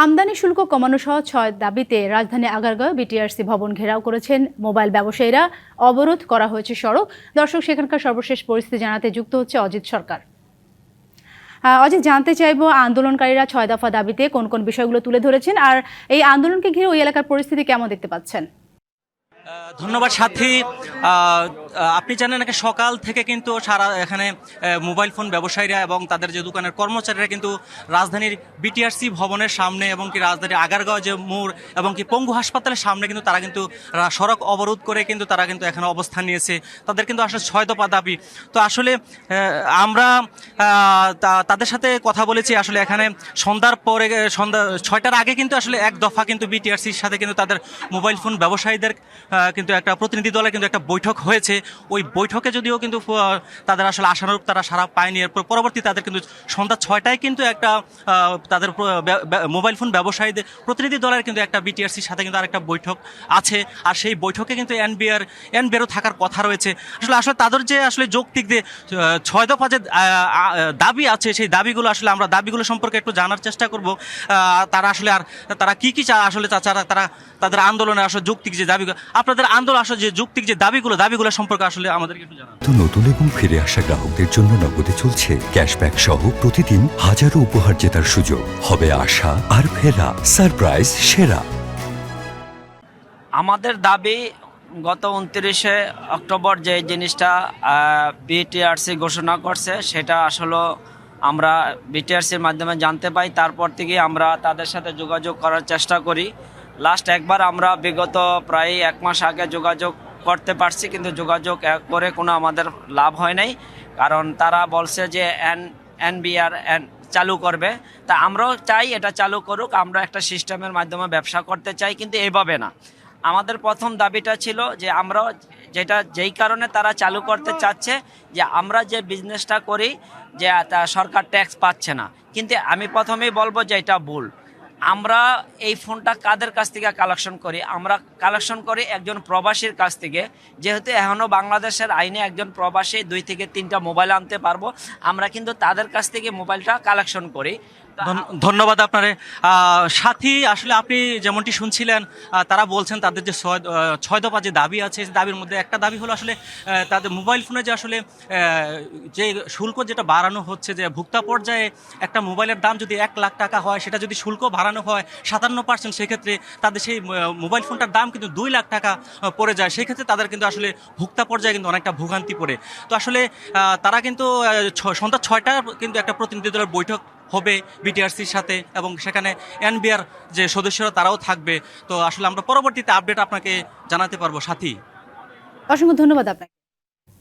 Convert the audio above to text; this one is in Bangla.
আমদানি শুল্ক কমানো সহ ৬ দাবিতে রাজধানী আগারগাঁও বিটিআরসি ভবন ঘেরাও করেছেন মোবাইল ব্যবসায়ীরা। অবরোধ করা হয়েছে সড়ক। দর্শক, সেখানকার সর্বশেষ পরিস্থিতি জানাতে যুক্ত হচ্ছে অজিত সরকার। অজিত, জানতে চাইবো আন্দোলনকারীরা ৬ দফা দাবিতে কোন কোন বিষয়গুলো তুলে ধরেছেন, আর এই আন্দোলনকে ঘিরে ওই এলাকার পরিস্থিতি কেমন দেখতে পাচ্ছেন? ধন্যবাদ সাথী। আপনি জানেন নাকি সকাল থেকে কিন্তু সারা এখানে মোবাইল ফোন ব্যবসায়ীরা এবং তাদের যে দোকানের কর্মচারীরা কিন্তু রাজধানীর বিটিআরসি ভবনের সামনে এবং কি রাজধানীর আগারগাঁও যে মোড় এবং কি পঙ্গু হাসপাতালের সামনে কিন্তু তারা কিন্তু সড়ক অবরোধ করে কিন্তু তারা কিন্তু এখানে অবস্থান নিয়েছে। তাদের কিন্তু আসলে ৬ দফা দাবি। তো আসলে আমরা তাদের সাথে কথা বলেছি। আসলে এখানে সন্ধ্যা ৬টার আগে কিন্তু আসলে এক দফা কিন্তু বিটিআরসির সাথে কিন্তু তাদের মোবাইল ফোন ব্যবসায়ীদের কিন্তু একটা প্রতিনিধি দলের কিন্তু একটা বৈঠক হয়েছে। ওই বৈঠকে যদিও কিন্তু তাদের আসলে আশানুরূপ তারা সারা পায়নি। এরপর পরবর্তী তাদের কিন্তু সন্ধ্যা ৬টায় কিন্তু একটা তাদের মোবাইল ফোন ব্যবসায়ীদের প্রতিনিধি দলের কিন্তু একটা বিটিআরসির সাথে কিন্তু আরেকটা বৈঠক আছে। আর সেই বৈঠকে কিন্তু এনবিআরও থাকার কথা রয়েছে। আসলে তাদের যে আসলে যৌক্তিক যে ৬ দফা যে দাবি আছে, সেই দাবিগুলো আসলে আমরা দাবিগুলো সম্পর্কে একটু জানার চেষ্টা করব। তারা আসলে তারা কি আসলে তারা তাদের আন্দোলনের আসলে যৌক্তিক যে দাবিগুলো, আপনাদের আন্দোলন আসলে যে যৌক্তিক যে দাবিগুলো সম্পর্কে আসলে আমাদেরকে একটু জানান। নতুন এবং ফিরে আসা গ্রাহকদের জন্য নগদে চলছে ক্যাশব্যাক সহ প্রতিদিন হাজারো উপহার জেতার সুযোগ। হবে আশা আর ফেরা, সারপ্রাইজ সেরা। আমাদের দাবি গত 29শে অক্টোবর যে জিনিসটা বিটিআরসি ঘোষণা করছে, সেটা আসলে আমরা বিটিআরসির মাধ্যমে জানতে পাই। তারপর থেকে আমরা তাদের সাথে যোগাযোগ করার চেষ্টা করি। লাস্ট একবার আমরা বিগত প্রায় 1 মাস আগে যোগাযোগ করতে পারছি, কিন্তু যোগাযোগ করে কোনো আমাদের লাভ হয় নাই। কারণ তারা বলছে যে এনবিআর চালু করবে। তা আমরাও চাই এটা চালু করুক, আমরা একটা সিস্টেমের মাধ্যমে ব্যবসা করতে চাই, কিন্তু এইভাবে না। আমাদের প্রথম দাবিটা ছিল যে আমরা যেই কারণে তারা চালু করতে চাচ্ছে, যে আমরা যে বিজনেসটা করি যে সরকার ট্যাক্স পাচ্ছে না। কিন্তু আমি প্রথমেই বলবো যে এটা ভুল। আমরা এই ফোনটা কাদের কাছ থেকে কালেকশন করি? আমরা কালেকশন করি একজন প্রবাসীর কাছ থেকে। যেহেতু এখনও বাংলাদেশের আইনে একজন প্রবাসী 2 থেকে 3টা মোবাইল আনতে পারবো, আমরা কিন্তু তাদের কাছ থেকে মোবাইলটা কালেকশন করি। ধন্যবাদ আপনারে সাথী। আসলে আপনি যেমনটি শুনছিলেন, তারা বলছেন তাদের যে ৬ দফা যে দাবি আছে, দাবির মধ্যে একটা দাবি হলো আসলে তাদের মোবাইল ফোনে যে আসলে যে শুল্ক যেটা বাড়ানো হচ্ছে, যে ভোক্তা পর্যায়ে একটা মোবাইলের দাম যদি 1 লাখ টাকা হয়, সেটা যদি শুল্ক বাড়ানো হয় 57%, সেক্ষেত্রে তাদের সেই মোবাইল ফোনটার দাম কিন্তু 2 লাখ টাকা পড়ে যায়। সেক্ষেত্রে তাদের কিন্তু আসলে ভোক্তা পর্যায়ে কিন্তু অনেকটা ভোগান্তি পড়ে। তো আসলে তারা কিন্তু সন্ধ্যা ৬টার কিন্তু একটা প্রতিনিধি দলের বৈঠক হবে বিটিআরসির সাথে, এবং সেখানে এনবিআর যে সদস্যরা তারাও থাকবে। তো আসলে আমরা পরবর্তীতে আপডেট আপনাকে জানাতে পারবো সাথী। অসংখ্য ধন্যবাদ আপনাকে।